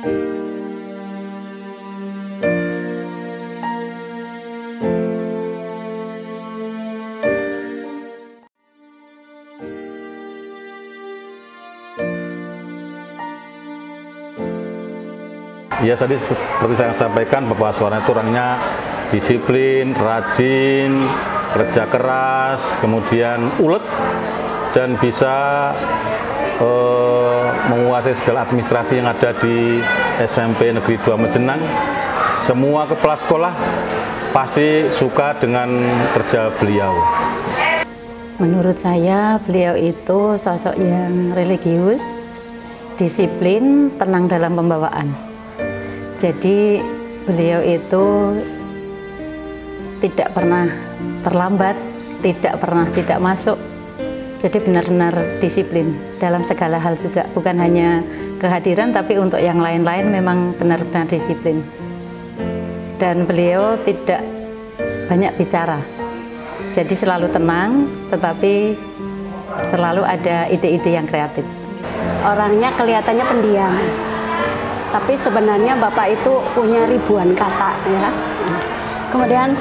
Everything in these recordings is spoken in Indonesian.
Ya tadi seperti saya sampaikan, Bapak Suwarno itu orangnya disiplin, rajin, kerja keras, kemudian ulet dan bisa menguasai segala administrasi yang ada di SMP Negeri 2 Mejenang. Semua kepala sekolah pasti suka dengan kerja beliau. Menurut saya beliau itu sosok yang religius, disiplin, tenang dalam pembawaan. Jadi beliau itu tidak pernah terlambat, tidak pernah tidak masuk. Jadi benar-benar disiplin dalam segala hal juga. Bukan hanya kehadiran, tapi untuk yang lain-lain memang benar-benar disiplin. Dan beliau tidak banyak bicara. Jadi selalu tenang, tetapi selalu ada ide-ide yang kreatif. Orangnya kelihatannya pendiam. Tapi sebenarnya Bapak itu punya ribuan kata ya. Kemudian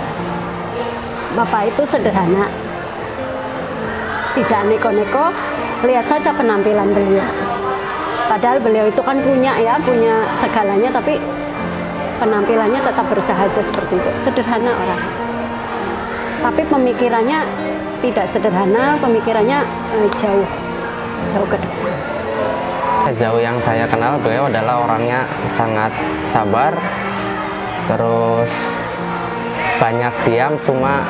Bapak itu sederhana, tidak neko-neko. Lihat saja penampilan beliau. Padahal beliau itu kan punya segalanya, tapi penampilannya tetap bersahaja seperti itu. Sederhana orang. Tapi pemikirannya tidak sederhana, pemikirannya jauh ke depan. Sejauh yang saya kenal, beliau adalah orangnya sangat sabar, terus banyak diam, cuma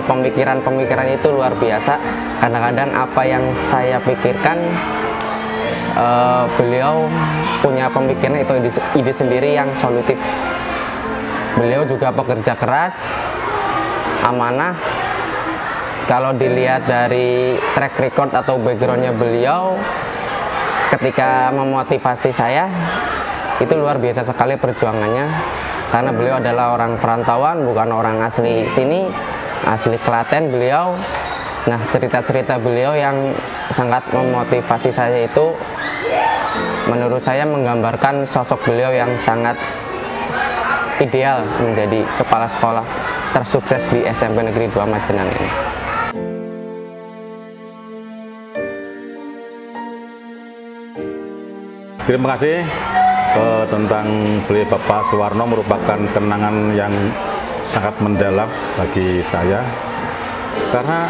pemikiran-pemikiran itu luar biasa. Kadang-kadang apa yang saya pikirkan, beliau punya pemikiran itu ide sendiri yang solutif. Beliau juga pekerja keras, amanah. Kalau dilihat dari track record atau backgroundnya beliau, ketika memotivasi saya, itu luar biasa sekali perjuangannya. Karena beliau adalah orang perantauan, bukan orang asli sini, asli Klaten beliau. Nah, cerita-cerita beliau yang sangat memotivasi saya itu, menurut saya menggambarkan sosok beliau yang sangat ideal menjadi kepala sekolah tersukses di SMP Negeri 2 Majenang ini. Terima kasih tentang beliau Bapak Suwarno, merupakan kenangan yang sangat mendalam bagi saya. Karena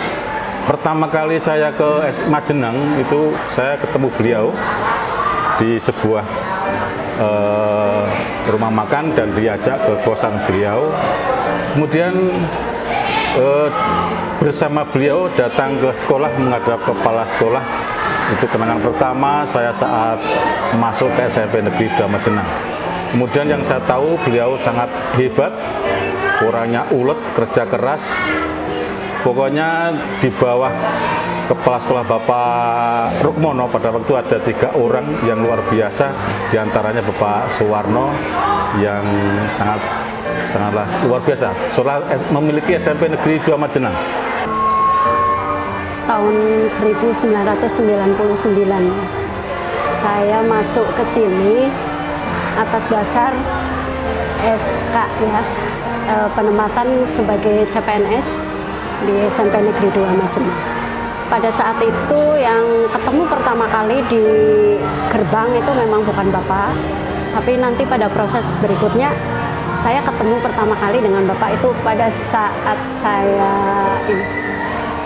pertama kali saya ke Majenang itu saya ketemu beliau di sebuah rumah makan dan diajak ke kosan beliau. Kemudian bersama beliau datang ke sekolah menghadap kepala sekolah. Itu kenangan pertama saya saat masuk ke SMP Negeri 2 Majenang. Kemudian yang saya tahu, beliau sangat hebat, orangnya ulet, kerja keras. Pokoknya di bawah kepala sekolah Bapak Rukmono pada waktu ada 3 orang yang luar biasa, diantaranya Bapak Suwarno yang sangatlah luar biasa. Sekolah memiliki SMP Negeri 2 Majenang. Tahun 1999 saya masuk ke sini atas dasar SK ya, penempatan sebagai CPNS di SMP Negeri 2 Majenang. Pada saat itu yang ketemu pertama kali di gerbang itu memang bukan Bapak, tapi nanti pada proses berikutnya saya ketemu pertama kali dengan Bapak itu pada saat saya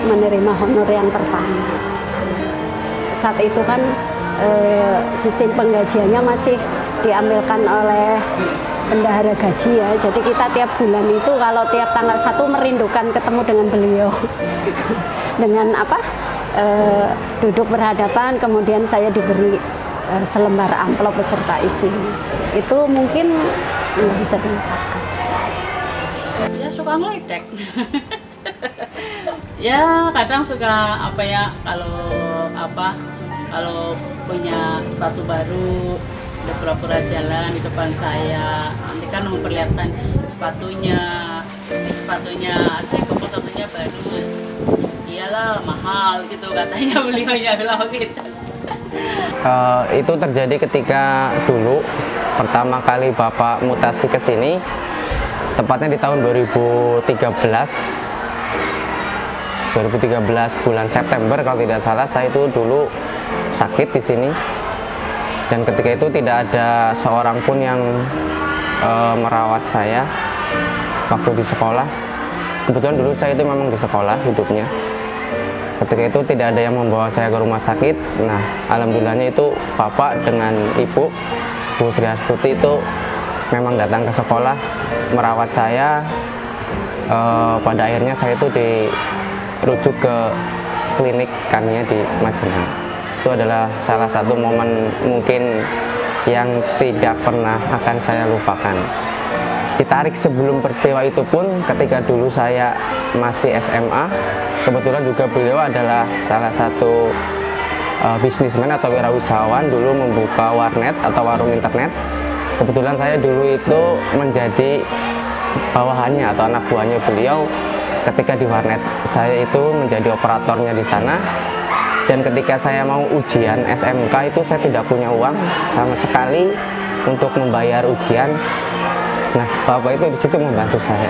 menerima honor yang pertama. Saat itu kan sistem penggajiannya masih diambilkan oleh bendahara gaji ya. Jadi kita tiap bulan itu kalau tiap tanggal 1 merindukan ketemu dengan beliau. Dengan duduk berhadapan, kemudian saya diberi selembar amplop beserta isi. Itu mungkin nggak bisa dilupakan. Ya suka ngeledek. Ya kadang suka kalau punya sepatu baru udah pura-pura jalan di depan saya, nanti kan memperlihatkan sepatunya asik, kok sepatunya baru, iyalah mahal gitu katanya beliaunya bilang gitu. Itu terjadi ketika dulu pertama kali Bapak mutasi ke sini, tepatnya di tahun 2013 bulan September kalau tidak salah. Saya itu dulu sakit di sini, dan ketika itu tidak ada seorang pun yang merawat saya waktu di sekolah. Kebetulan dulu saya itu memang di sekolah hidupnya. Ketika itu tidak ada yang membawa saya ke rumah sakit. Nah, alhamdulillahnya itu Bapak dengan Ibu Bu Sri Astuti itu memang datang ke sekolah merawat saya. Pada akhirnya saya itu dirujuk ke klinik Kania di Majenang. Itu adalah salah satu momen mungkin yang tidak pernah akan saya lupakan. Ditarik sebelum peristiwa itu pun, ketika dulu saya masih SMA, kebetulan juga beliau adalah salah satu bisnismen atau wirausahawan, dulu membuka warnet atau warung internet. Kebetulan saya dulu itu menjadi bawahannya atau anak buahnya beliau ketika di warnet. Saya itu menjadi operatornya di sana. Dan ketika saya mau ujian SMK itu saya tidak punya uang sama sekali untuk membayar ujian. Nah, Bapak itu di situ membantu saya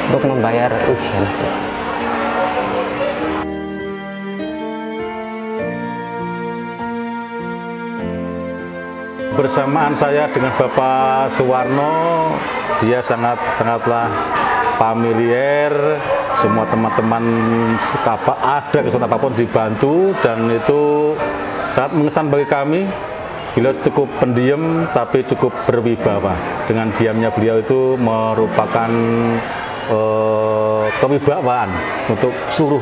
untuk membayar ujian. Bersamaan saya dengan Bapak Suwarno, dia sangatlah familiar. Semua teman-teman ada kesulitan apapun dibantu, dan itu sangat mengesan bagi kami. Beliau cukup pendiam tapi cukup berwibawa. Dengan diamnya beliau itu merupakan kewibawaan untuk seluruh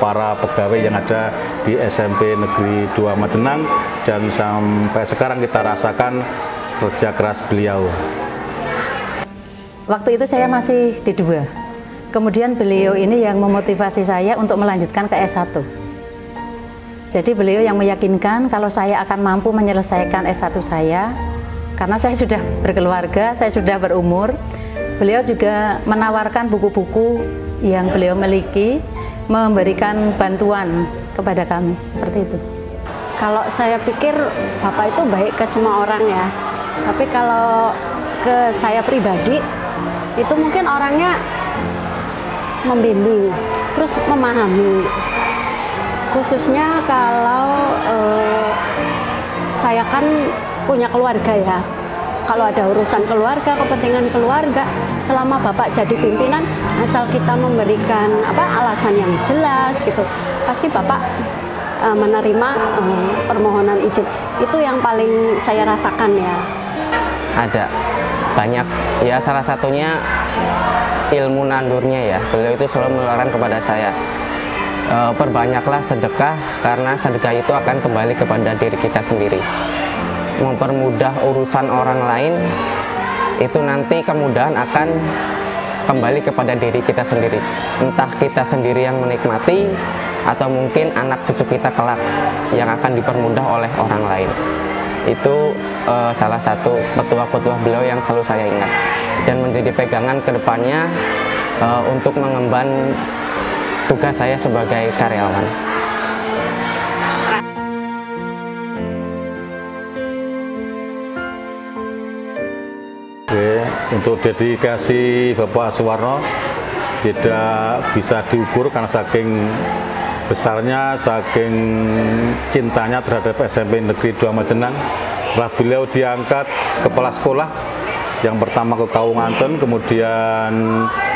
para pegawai yang ada di SMP Negeri 2 Majenang, dan sampai sekarang kita rasakan kerja keras beliau. Waktu itu saya masih di 2. Kemudian beliau ini yang memotivasi saya untuk melanjutkan ke S1. Jadi beliau yang meyakinkan kalau saya akan mampu menyelesaikan S1 saya, karena saya sudah berkeluarga, saya sudah berumur. Beliau juga menawarkan buku-buku yang beliau miliki, memberikan bantuan kepada kami, seperti itu. Kalau saya pikir Bapak itu baik ke semua orang ya, tapi kalau ke saya pribadi, itu mungkin orangnya membimbing, terus memahami. Khususnya kalau saya kan punya keluarga ya, kalau ada urusan keluarga, kepentingan keluarga, selama Bapak jadi pimpinan, asal kita memberikan alasan yang jelas gitu, pasti Bapak menerima permohonan izin. Itu yang paling saya rasakan ya. Ada banyak ya, salah satunya ilmu nandurnya ya. Beliau itu selalu menularkan kepada saya, perbanyaklah sedekah, karena sedekah itu akan kembali kepada diri kita sendiri. Mempermudah urusan orang lain, itu nanti kemudahan akan kembali kepada diri kita sendiri. Entah kita sendiri yang menikmati, atau mungkin anak cucu kita kelak yang akan dipermudah oleh orang lain. Itu salah satu petua-petua beliau yang selalu saya ingat, dan menjadi pegangan ke depannya untuk mengemban tugas saya sebagai karyawan. Oke, untuk dedikasi Bapak Suwarno tidak bisa diukur karena saking besarnya, saking cintanya terhadap SMP Negeri 2 Majenang. Setelah beliau diangkat kepala sekolah, yang pertama ke Kaunganten, kemudian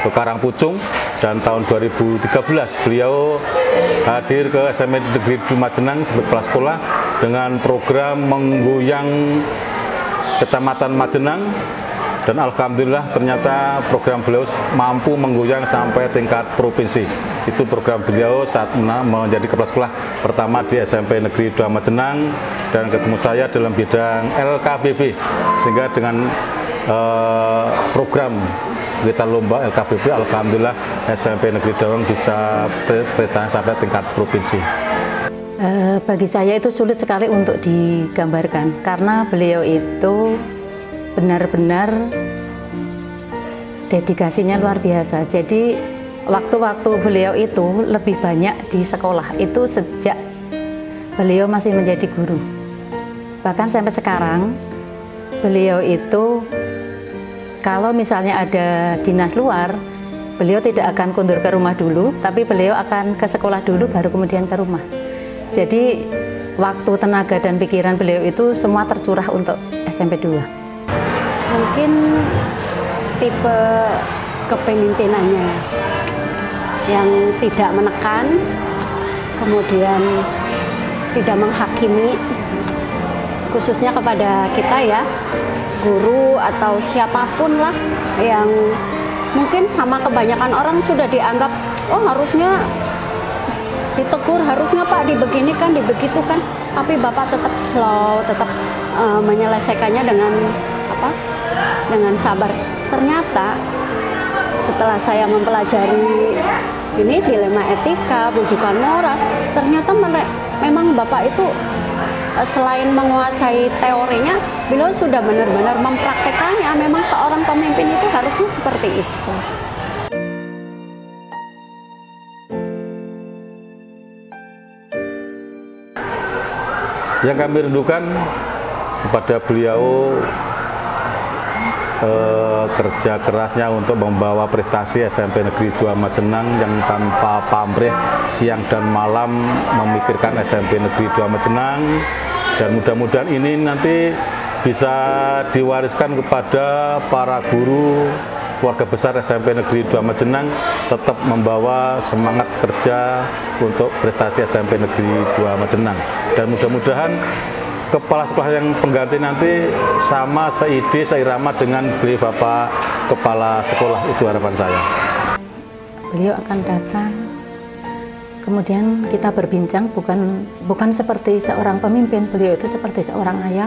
ke Karangpucung, dan tahun 2013 beliau hadir ke SMP Negeri 2 Majenang sebagai kepala sekolah dengan program menggoyang Kecamatan Majenang. Dan alhamdulillah ternyata program beliau mampu menggoyang sampai tingkat provinsi. Itu program beliau saat menjadi kepala sekolah pertama di SMP Negeri 2 Majenang, dan ketemu saya dalam bidang LKBB, sehingga dengan program kita lomba LKBB, alhamdulillah SMP Negeri 2 bisa prestasi sampai tingkat provinsi. Bagi saya itu sulit sekali untuk digambarkan, karena beliau itu benar-benar dedikasinya luar biasa. Jadi waktu-waktu beliau itu lebih banyak di sekolah, itu sejak beliau masih menjadi guru. Bahkan sampai sekarang, beliau itu kalau misalnya ada dinas luar, beliau tidak akan kundur ke rumah dulu, tapi beliau akan ke sekolah dulu, baru kemudian ke rumah. Jadi waktu, tenaga, dan pikiran beliau itu semua tercurah untuk SMP 2. Mungkin tipe kepemimpinannya yang tidak menekan, kemudian tidak menghakimi, khususnya kepada kita ya, guru atau siapapun lah yang mungkin sama kebanyakan orang sudah dianggap, oh harusnya ditegur, harusnya Pak dibeginikan, dibegitukan, tapi Bapak tetap slow, tetap menyelesaikannya dengan dengan sabar. Ternyata setelah saya mempelajari ini dilema etika, bujukan moral, ternyata memang Bapak itu selain menguasai teorinya, beliau sudah benar-benar mempraktekannya. Memang seorang pemimpin itu harusnya seperti itu. Yang kami rindukan kepada beliau, kerja kerasnya untuk membawa prestasi SMP Negeri 2 Majenang yang tanpa pamrih siang dan malam memikirkan SMP Negeri 2 Majenang, dan mudah-mudahan ini nanti bisa diwariskan kepada para guru, keluarga besar SMP Negeri 2 Majenang, tetap membawa semangat kerja untuk prestasi SMP Negeri 2 Majenang, dan mudah-mudahan kepala sekolah yang pengganti nanti sama seide, seirama dengan beliau Bapak Kepala Sekolah, itu harapan saya. Beliau akan datang, kemudian kita berbincang, bukan seperti seorang pemimpin, beliau itu seperti seorang ayah,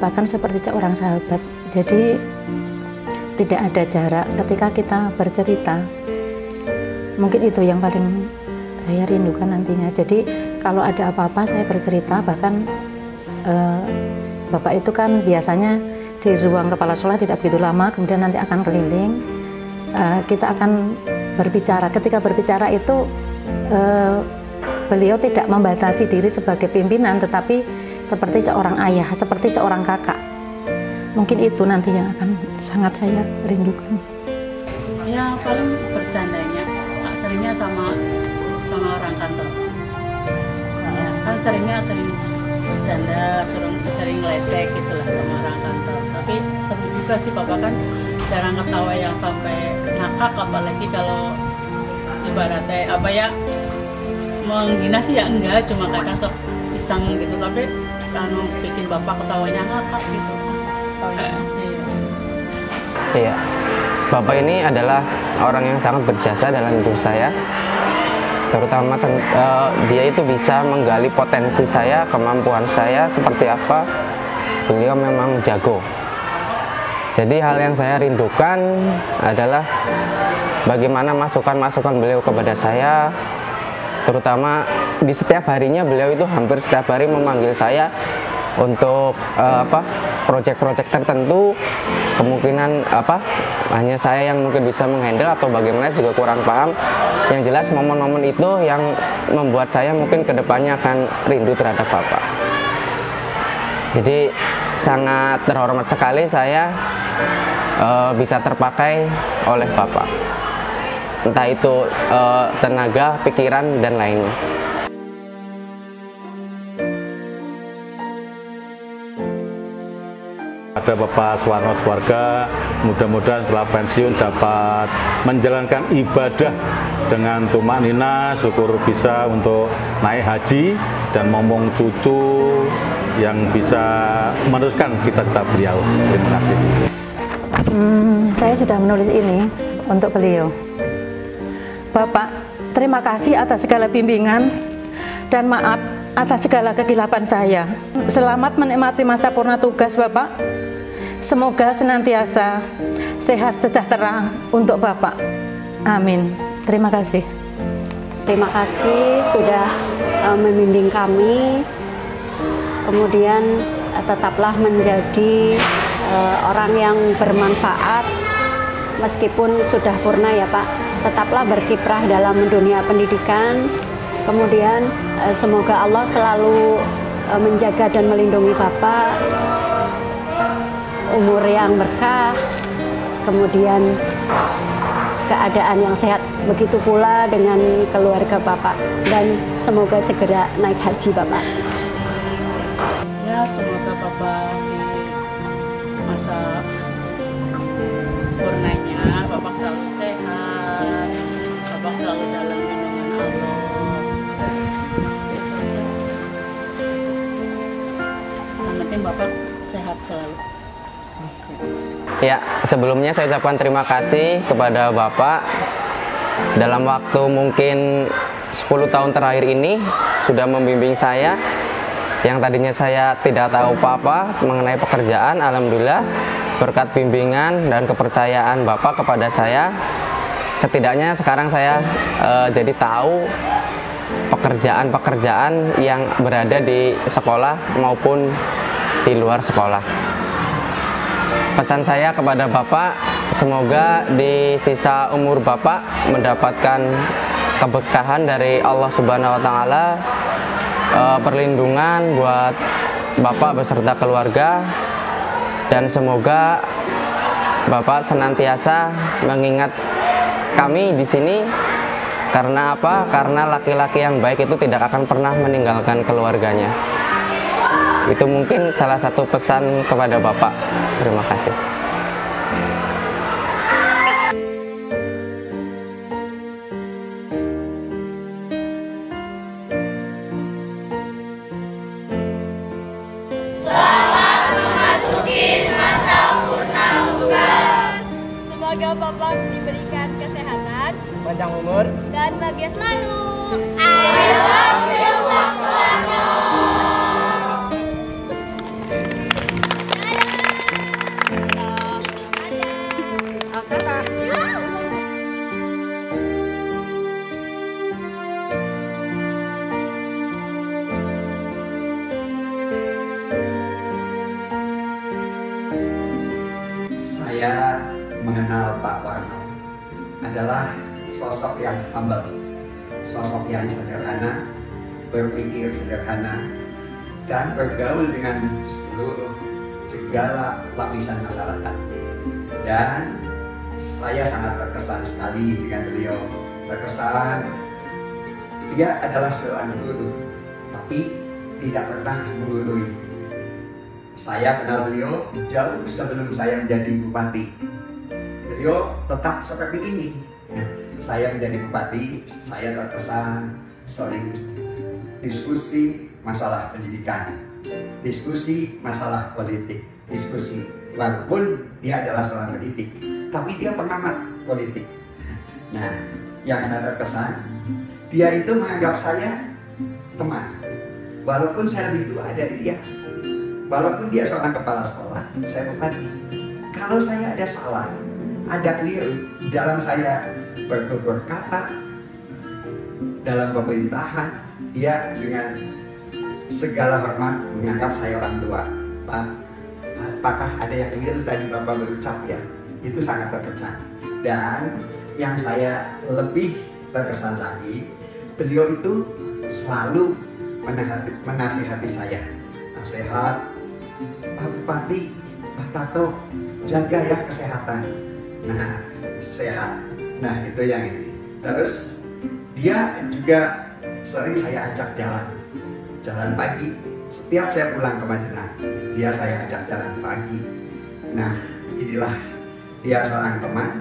bahkan seperti seorang sahabat. Jadi tidak ada jarak ketika kita bercerita. Mungkin itu yang paling saya rindukan nantinya. Jadi kalau ada apa-apa saya bercerita, bahkan Bapak itu kan biasanya di ruang kepala sekolah tidak begitu lama, kemudian nanti akan keliling. Kita akan berbicara. Ketika berbicara itu beliau tidak membatasi diri sebagai pimpinan, tetapi seperti seorang ayah, seperti seorang kakak. Mungkin itu nanti yang akan sangat saya rindukan. Ya paling bercandanya, seringnya sama orang kantor. Ya, kan sering bercanda, sering ngeledek gitulah sama orang kantor. Tapi seru juga sih, Bapak kan jarang ketawa yang sampai ngakak, apalagi kalau ibaratnya menghina sih ya enggak, cuma kadang sok iseng gitu, tapi kalau bikin Bapak ketawanya ngakak gitu. Iya, Bapak ini adalah orang yang sangat berjasa dalam hidup saya. Terutama dia itu bisa menggali potensi saya, kemampuan saya seperti apa. Beliau memang jago. Jadi hal yang saya rindukan adalah bagaimana masukan-masukan beliau kepada saya. Terutama di setiap harinya beliau itu hampir setiap hari memanggil saya untuk proyek-proyek tertentu. Kemungkinan hanya saya yang mungkin bisa menghandle atau bagaimana juga kurang paham. Yang jelas momen-momen itu yang membuat saya mungkin kedepannya akan rindu terhadap Bapak. Jadi sangat terhormat sekali saya bisa terpakai oleh Bapak, entah itu tenaga, pikiran, dan lainnya. Ada Bapak Suwarno sekeluarga, mudah-mudahan setelah pensiun dapat menjalankan ibadah dengan tumak nina, syukur bisa untuk naik haji dan momong cucu yang bisa meneruskan cita-cita beliau. Terima kasih. Saya sudah menulis ini untuk beliau. Bapak, terima kasih atas segala bimbingan dan maaf atas segala kekilapan saya. Selamat menikmati masa purna tugas Bapak. Semoga senantiasa sehat sejahtera untuk Bapak. Amin. Terima kasih. Terima kasih sudah membimbing kami. Kemudian tetaplah menjadi orang yang bermanfaat meskipun sudah purna ya Pak. Tetaplah berkiprah dalam dunia pendidikan. Kemudian Semoga Allah selalu menjaga dan melindungi Bapak, umur yang berkah, kemudian keadaan yang sehat, begitu pula dengan keluarga Bapak, dan semoga segera naik haji Bapak. Ya, semoga Bapak di masa purnanya Bapak selalu sehat, Bapak selalu dalam lindungan Allah. Itu aja. Yang penting Bapak sehat selalu. Ya, sebelumnya saya ucapkan terima kasih kepada Bapak. Dalam waktu mungkin 10 tahun terakhir ini sudah membimbing saya. Yang tadinya saya tidak tahu apa-apa mengenai pekerjaan, alhamdulillah berkat bimbingan dan kepercayaan Bapak kepada saya, setidaknya sekarang saya jadi tahu pekerjaan-pekerjaan yang berada di sekolah maupun di luar sekolah. Pesan saya kepada Bapak, semoga di sisa umur Bapak mendapatkan keberkahan dari Allah Subhanahu wa Ta'ala, perlindungan buat Bapak beserta keluarga, dan semoga Bapak senantiasa mengingat kami di sini. Karena apa? Karena laki-laki yang baik itu tidak akan pernah meninggalkan keluarganya. Itu mungkin salah satu pesan kepada Bapak. Terima kasih. Selamat memasuki masa purna tugas. Semoga Bapak diberikan kesehatan, panjang umur, dan bahagia selalu. I love you, Pak Soeharno. Saya mengenal Pak Warno adalah sosok yang humble, sosok yang sederhana, berpikir sederhana, dan bergaul dengan segala lapisan masyarakat. Dan saya sangat terkesan sekali dengan beliau. Terkesan dia adalah seorang guru, tapi tidak pernah menggurui. Saya kenal beliau jauh sebelum saya menjadi bupati. Beliau tetap seperti ini. Saya menjadi bupati, saya terkesan sering diskusi masalah pendidikan, diskusi masalah politik, diskusi. Walaupun dia adalah seorang pendidik, tapi dia pengamat politik. Nah, yang saya terkesan, dia itu menganggap saya teman. Walaupun saya lebih tua dari dia. Walaupun dia seorang kepala sekolah, saya bupati. Kalau saya ada salah, ada keliru dalam saya bertutur kata, dalam pemerintahan, dia dengan segala hormat menganggap saya orang tua. Pak, apakah ada yang keliru tadi Bapak berucap ya? Itu sangat terkesan. Dan yang saya lebih terkesan lagi, beliau itu selalu menasihati saya. Nasihat, Pak Bupati, Pak Tato, jaga ya kesehatan. Nah, sehat. Nah, itu yang ini. Terus dia juga sering saya ajak jalan pagi. Setiap saya pulang ke Majenang, dia saya ajak jalan pagi. Nah, inilah dia seorang teman,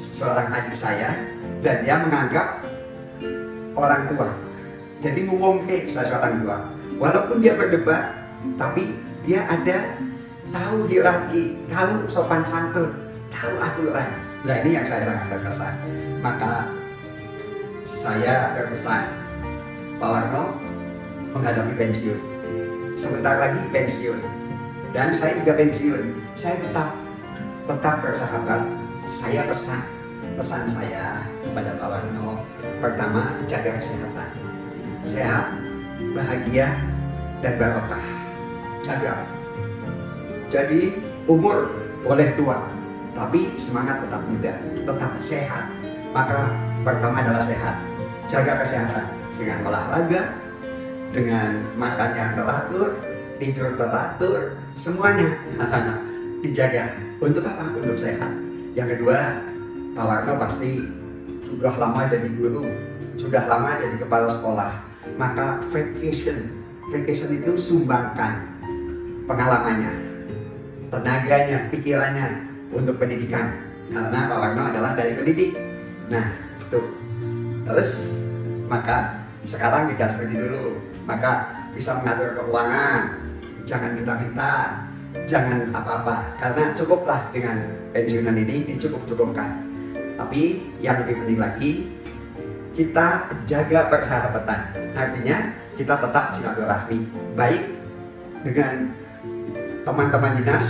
seorang adik saya, dan dia menganggap orang tua. Jadi ngomongke saya seorang tua. Walaupun dia berdebat, tapi dia ada tahu hierarki, tahu sopan santun, tahu aturan. Nah, ini yang saya sangat terkesan. Maka saya berpesan, Pak Warno menghadapi pensiun. Sebentar lagi pensiun. Dan saya juga pensiun. Saya tetap bersahabat. Saya pesan saya kepada Pak Warno. Pertama, jaga kesehatan. Sehat, bahagia, dan barokah. Jaga. Jadi umur boleh tua, tapi semangat tetap muda, tetap sehat. Maka pertama adalah sehat. Jaga kesehatan dengan olahraga, dengan makan yang teratur, tidur teratur, semuanya dijaga. Untuk apa? Untuk sehat. Yang kedua, Pak Warno pasti sudah lama jadi guru, sudah lama jadi kepala sekolah. Maka vacation itu sumbangkan pengalamannya, tenaganya, pikirannya untuk pendidikan. Karena Pak Warno adalah dari pendidik. Nah, itu. Terus, maka sekarang didasari dulu. Maka bisa mengatur keuangan, jangan minta-minta, jangan apa-apa. Karena cukuplah dengan pensiunan ini, dicukup-cukupkan. Tapi yang lebih penting lagi, kita jaga persahabatan. Artinya kita tetap silaturahmi, baik dengan teman-teman dinas,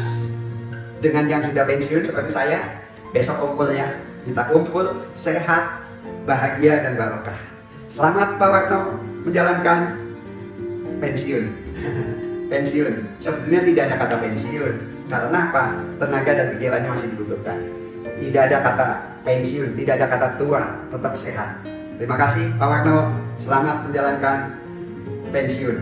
dengan yang sudah pensiun seperti saya. Besok kumpul ya, kita kumpul sehat, bahagia dan barokah. Selamat Pak Warno menjalankan pensiun. Pensiun sebetulnya tidak ada kata pensiun, karena apa? Tenaga dan pikirannya masih dibutuhkan. Tidak ada kata pensiun, tidak ada kata tua, tetap sehat. Terima kasih Pak Warno, selamat menjalankan pensiun.